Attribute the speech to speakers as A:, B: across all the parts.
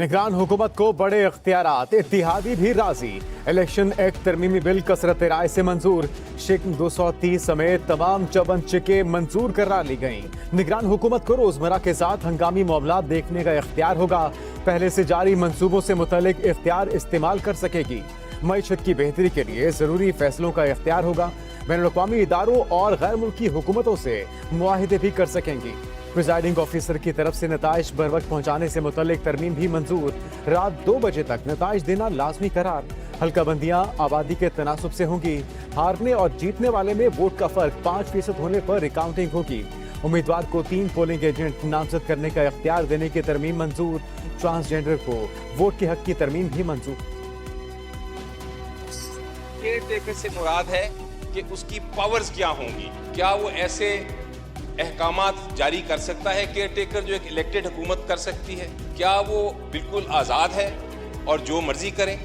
A: निगरान हुकूमत को बड़े इख्तियारात, इत्तिहादी भी राजी। इलेक्शन एक्ट तरमीमी बिल कसरत राय से मंजूर। शिकन 230 समेत तमाम 54 चिके मंजूर करा ली गईं। निगरान हुकूमत को रोजमर्रा के साथ हंगामी मामलात देखने का इख्तियार होगा। पहले से जारी मंसूबों से मुतल्लिक इख्तियार इस्तेमाल कर सकेगी। मईशत की बेहतरी के लिए जरूरी फैसलों का इख्तियार होगा। बैनुल-अक़वामी इदारों और गैर मुल्की हुकूमतों से मुआहिदे भी कर सकेंगी। प्रिजाइडिंग ऑफिसर की तरफ से नताइज बर वक्त पहुँचाने से मुतल्लिक तरमीम भी मंजूर। रात 2 बजे तक नताइज देना लाजमी करार। हल्का बंदियाँ आबादी के तनासुब से होंगी। हारने और जीतने वाले में वोट का फर्क 5% होने पर रिकाउंटिंग होगी। उम्मीदवार को 3 पोलिंग एजेंट नामजद करने का इख्तियार देने की तरमीम मंजूर। ट्रांसजेंडर को वोट के हक की तरमीम भी मंजूर।
B: केयर टेकर से मुराद है कि उसकी पावर्स क्या होंगी, क्या वो ऐसे अहकामात जारी कर सकता है केयर टेकर जो एक इलेक्टेड हुकूमत कर सकती है, क्या वो बिल्कुल आज़ाद है और जो मर्जी करें।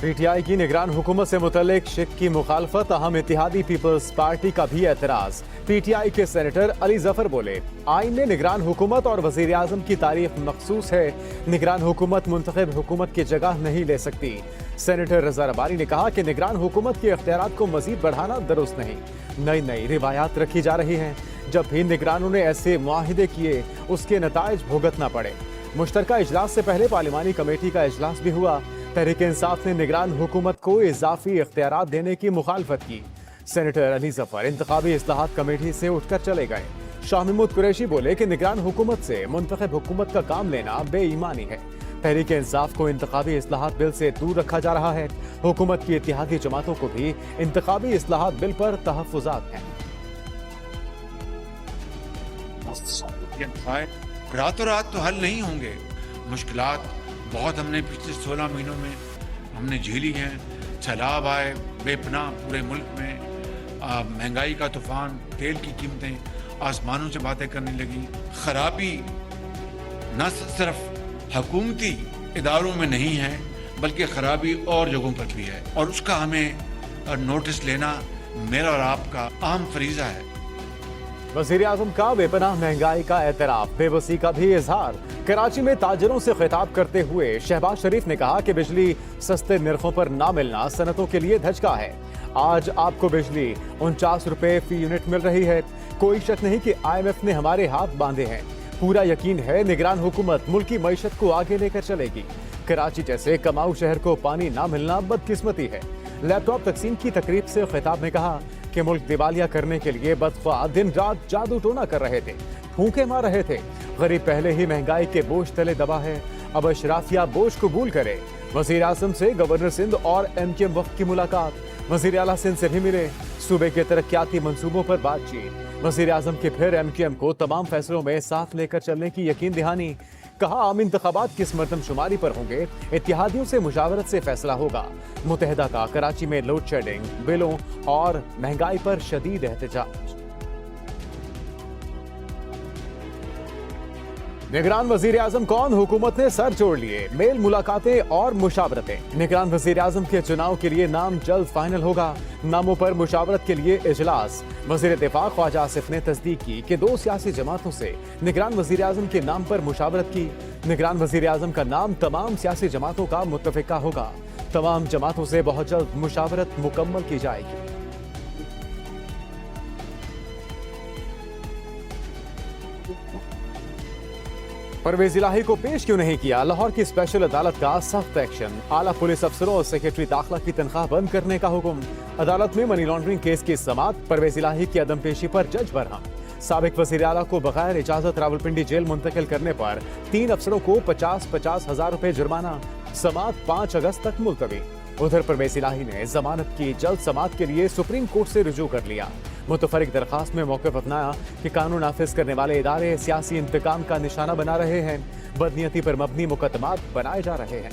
A: पीटीआई की निगरान हुकूमत से मुतल्लिक शिक की मुखालफत, अहम इत्तेहादी पीपल्स पार्टी का भी एतराज। पीटीआई के सेनेटर अली जफर बोले, आइन में निगरान हुकूमत और वजीर आजम की तारीफ मखसूस है। निगरान हुकूमत मुंतखब हुकूमत की जगह नहीं ले सकती। सेनेटर रजा रबारी ने कहा कि निगरान हुकूमत के इख्तियारात को मजीद बढ़ाना दुरुस्त नहीं। नई नई रिवायात रखी जा रही हैं। जब भी निगरानों ने ऐसे मुआहिदे किए उसके नताइज भुगतना पड़े। मुश्तरका इजलास से पहले पार्लिमानी कमेटी का इजलास भी हुआ। तहरीक इंसाफ ने निगरान हुकूमत को इजाफी इख्तियारात देने की मुखालफत की। सेनेटर अली जफर इंतखाबी इस्लाहात कमेटी से उठकर चले गए। शाह महमूद कुरैशी बोले कि निगरान हुकूमत से मुंतखब हुकूमत का काम लेना बेईमानी है। तहरीक इंसाफ को इंतखाबी इस्लाहात बिल से दूर रखा जा रहा है। हुकूमत की इत्तेहादी जमातों को भी इंतखाबी इस्लाहात बिल पर तहफ़्फ़ुज़ात हैं।
C: रातों रात तो हल नहीं होंगे। मुश्किलात बहुत हमने पिछले 16 महीनों में हमने झेली हैं। सैलाब आए बेपनाह पूरे मुल्क में, महंगाई का तूफान, तेल की कीमतें आसमानों से बातें करने लगी। खराबी न सिर्फ हुकूमती इदारों में नहीं है बल्कि खराबी और जगहों पर भी है, और उसका हमें नोटिस लेना मेरा और आपका अहम फरीजा है।
A: वज़ीर आज़म का बेपनाह महंगाई का एतराफ, बेबसी का भी इजहार। कराची में ताजिरों से खिताब करते हुए शहबाज शरीफ ने कहा कि बिजली सस्ते निर्खों पर ना मिलना सनतों के लिए धचका है। आज आपको बिजली 49 रुपए फी यूनिट मिल रही है। कोई शक नहीं कि IMF ने हमारे हाथ बांधे हैं। पूरा यकीन है निगरान हुकूमत मुल्की मईशत को आगे लेकर चलेगी। कराची जैसे कमाऊ शहर को पानी ना मिलना बदकिस्मती है। लैपटॉप तकसीम की तकरीब से खिताब में कहा कि मुल्क दिवालिया करने के लिए बदख्वाह दिन रात जादू टोना कर रहे थे, फूंके मार रहे थे। गरीब पहले ही महंगाई के बोझ तले दबा है, अब अशराफिया बोझ कबूल करे। वजीर आजम से गवर्नर सिंध और MKM वफ्द की मुलाकात। वजीर आला सिंध से भी मिले। सूबे के तरक्याती मंसूबों पर बातचीत। वजीर आजम के फिर MKM को तमाम फैसलों में साथ लेकर चलने की यकीन दहानी। कहा आम इंतखाबात किस मरदमशुमारी पर होंगे, इत्तेहादियों से मुशावरत से फैसला होगा। मुतहदा का कराची में लोड शेडिंग, बिलों और महंगाई पर शदीद एहतजाज। निगरान वजीर आजम कौन, हुकूमत ने सर जोड़ लिए। मेल मुलाकातें और मुशावरतें। निगरान वजीर आजम के चुनाव के लिए नाम जल्द फाइनल होगा। नामों पर मुशावरत के लिए इजलास। वजीर दिफा ख्वाजा आसिफ ने तस्दीक की कि 2 सियासी जमातों से निगरान वजीर आजम के नाम पर मुशावरत की। निगरान वजीर आजम का नाम तमाम सियासी जमातों का मुत्तफिका होगा। तमाम जमातों से बहुत जल्द मुशावरत मुकम्मल की जाएगी। परवेज इलाही को पेश क्यों नहीं किया, लाहौर की स्पेशल अदालत का सख्त एक्शन। आला पुलिस अफसरों और सेक्रेटरी दाखिला की तनख्वाह बंद करने का हुक्म। अदालत में मनी लॉन्ड्रिंग केस की समाअत। परवेज इलाही की अदम पेशी पर जज बरहम। साबिक वज़ीर आला को बगैर इजाजत रावलपिंडी जेल मुंतकिल करने पर 3 अफसरों को 50-50 हजार रुपए जुर्माना। समाअत 5 अगस्त तक मुलतवी। उधर परवेज इलाही ने जमानत की जल्द समाअत के लिए सुप्रीम कोर्ट से रुजू कर लिया। मुतफरिक दरखास्त में मौक़िफ़ अपनाया कि कानून नाफिज करने वाले इदारे सियासी इंतकाम का निशाना बना रहे हैं। बदनीयती पर मबनी मुकदमात बनाए जा रहे हैं।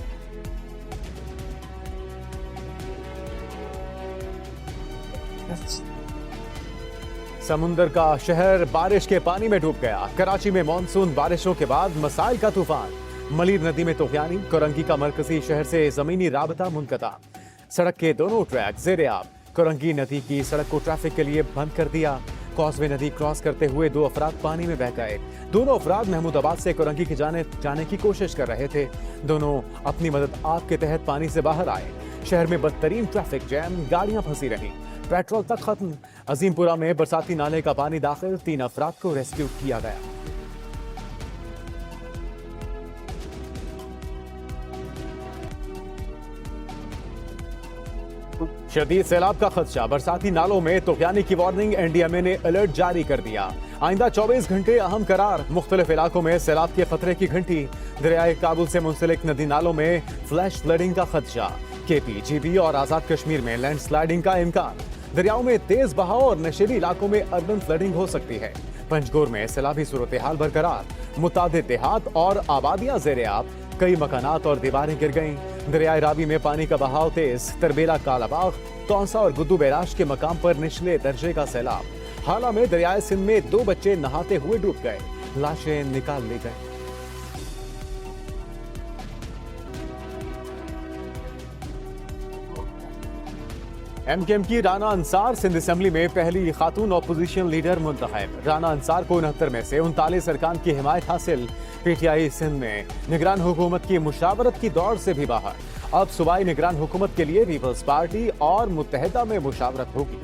A: समुंदर का शहर बारिश के पानी में डूब गया। कराची में मानसून बारिशों के बाद मसाइल का तूफान। मलीर नदी में तूफानी। कोरंगी का मरकजी शहर से जमीनी राबता मुनक़ता। सड़क के दोनों ट्रैक ज़ेरे आब। कोरंगी नदी की सड़क को ट्रैफिक के लिए बंद कर दिया। कॉजवे नदी क्रॉस करते हुए 2 अफराद पानी में बह गए। दोनों अफराद महमूदाबाद से कोरंगी की जाने की कोशिश कर रहे थे। दोनों अपनी मदद आप के तहत पानी से बाहर आए। शहर में बदतरीन ट्रैफिक जैम, गाड़ियां फंसी रहीं, पेट्रोल तक खत्म। अजीमपुरा में बरसाती नाले का पानी दाखिल, 3 अफराद को रेस्क्यू किया गया। शदीद सैलाब का खदशा, बरसाती नालों में तूफानी की वार्निंग, एनडीएमए ने अलर्ट जारी कर दिया। आइंदा 24 घंटे अहम करार, मुख्तलिफ इलाकों में सैलाब के खतरे की घंटी। दरियाए काबुल से मुंसलिक नदी नालों में फ्लैश फ्लडिंग का खदशा। केपी, जीबी और आजाद कश्मीर में लैंडस्लाइडिंग का इम्कान। दरियाओं में तेज बहाव और नशीली इलाकों में अर्बन फ्लडिंग हो सकती है। पंजगोर में सैलाबी सूरत हाल बरकरार, मुतादिद देहात और आबादियां ज़ेर-ए-आब, कई मकानात और दीवारें गिर गईं। दरियाए रावी में पानी का बहाव तेज, तरबेला, कालाबाग, तौसा और गुद्दू बैराज के मकाम पर निचले दर्जे का सैलाब। हाला में दरियाए सिंध में 2 बच्चे नहाते हुए डूब गए, लाशें निकाल ली गई। एमकेएम की राना अंसार सिंध असेंबली में पहली खातून ऑपोजिशन लीडर मुंतखब। राना अंसार को 69 में से 39 अरकान की हिमायत हासिल। पीटीआई सिंध में निगरान हुकूमत की मुशावरत की दौड़ से भी बाहर। अब सूबाई निगरान हुकूमत के लिए पीपल्स पार्टी और मुत्तहिदा में मुशावरत होगी।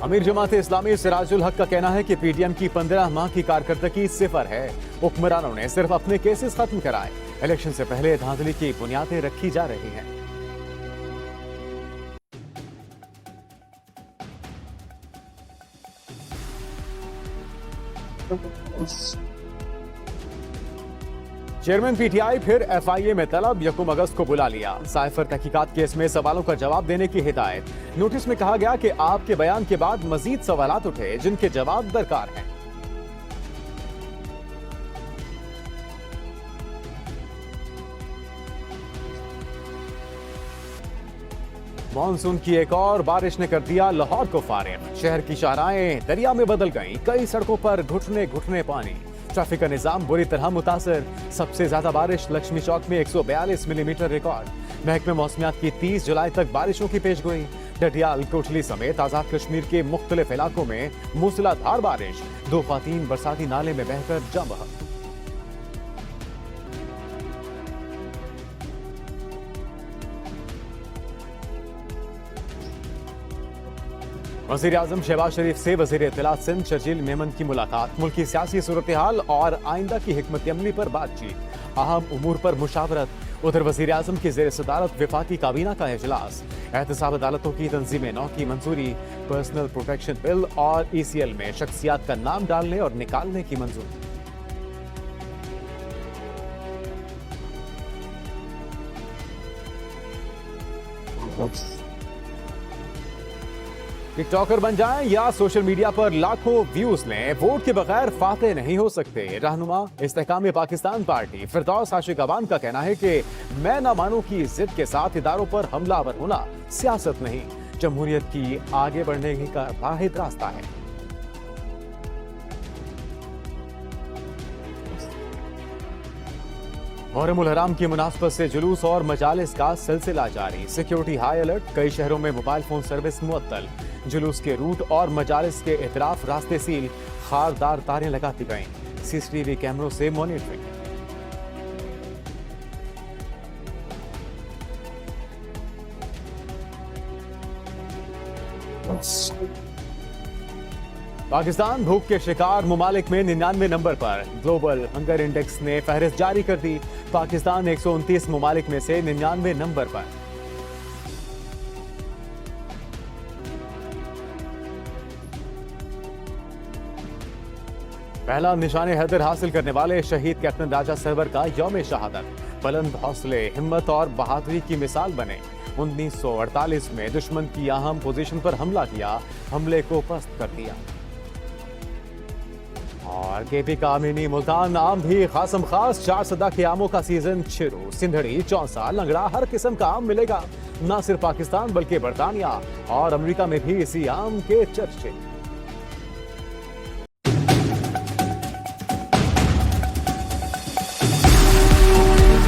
A: अमीर जमात इस्लामी सिराजुल हक का कहना है कि पीडीएम की 15 माह की कारकर्दगी 0 है। हुक्मरानों ने सिर्फ अपने केसेस खत्म कराए। इलेक्शन से पहले धांधली की बुनियादें रखी जा रही हैं। चेयरमैन पीटीआई फिर एफआईए में तलब, 1 अगस्त को बुला लिया। साइफर तहकीकात केस में सवालों का जवाब देने की हिदायत। नोटिस में कहा गया कि आपके बयान के बाद मजीद सवालात उठे जिनके जवाब दरकार हैं। मॉनसून की एक और बारिश ने कर दिया लाहौर को फारिग। शहर की शाहराएं दरिया में बदल गईं, कई सड़कों पर घुटने घुटने पानी। ट्रैफिक का निजाम बुरी तरह मुतासर। सबसे ज्यादा बारिश लक्ष्मी चौक में 142 मिलीमीटर रिकॉर्ड। महकमे मौसमियात की 30 जुलाई तक बारिशों की पेशगोई। डडियाल, कोटली समेत आजाद कश्मीर के मुख्तलिफ इलाकों में मूसलाधार बारिश। 2 ख्वातीन बरसाती नाले में बहकर जम बहा। वज़ीर आज़म शहबाज शरीफ से वज़ीर इत्तलात सिंध शर्जील मेमन की मुलाकात। मुल्की सियासी सूरत हाल और आइंदा की हिकमत अमली पर बातचीत। अहम उमूर पर मुशावरत। उधर वज़ीर आज़म की ज़ेर सदारत वफाकी काबीना का इजलास। एहतसाब अदालतों की तंजीम नौ की मंजूरी। पर्सनल प्रोटेक्शन बिल और ECL में शख्सियात का नाम डालने और निकालने की मंजूरी। टिकटॉकर बन जाएं या सोशल मीडिया पर लाखों व्यूज लें, वोट के बगैर फाते नहीं हो सकते। रहनुमा इस्तेहकाम पाकिस्तान पार्टी फिरदौस आशिक अवान का कहना है कि मैं ना मानूं की जिद के साथ इदारों पर हमलावर होना सियासत नहीं, जमहूरियत की आगे बढ़ने का वाहिद रास्ता है। मुहर्रमुल हराम की मुनासबत से जुलूस और मजालिस का सिलसिला जारी। सिक्योरिटी हाई अलर्ट, कई शहरों में मोबाइल फोन सर्विस मुअत्तल। जुलूस के रूट और मजालिस के इतराफ रास्ते सील, खारदार तारें लगाती गईं। CCTV कैमरों से मॉनिटरिंग। पाकिस्तान भूख के शिकार मुमालिक में 99 नंबर पर। ग्लोबल हंगर इंडेक्स ने फहरिस्त जारी कर दी। पाकिस्तान 129 मुमालिक में से 99 नंबर पर। पहला निशाने हैदर हासिल करने वाले शहीद कैप्टन राजा सरवर का यौम शहादत। बुलंद हौसले, हिम्मत और बहादुरी की मिसाल बने। 1948 में दुश्मन की अहम पोजीशन पर हमला किया, हमले को पस्त कर दिया। और केपी का अमीनी मुल्तान आम भी खासम खास। 4 सदा के आमों का सीजन शुरू। सिंधड़ी, चौसा, लंगड़ा, हर किस्म का आम मिलेगा। न सिर्फ पाकिस्तान बल्कि बरतानिया और अमेरिका में भी इसी आम के चर्चे।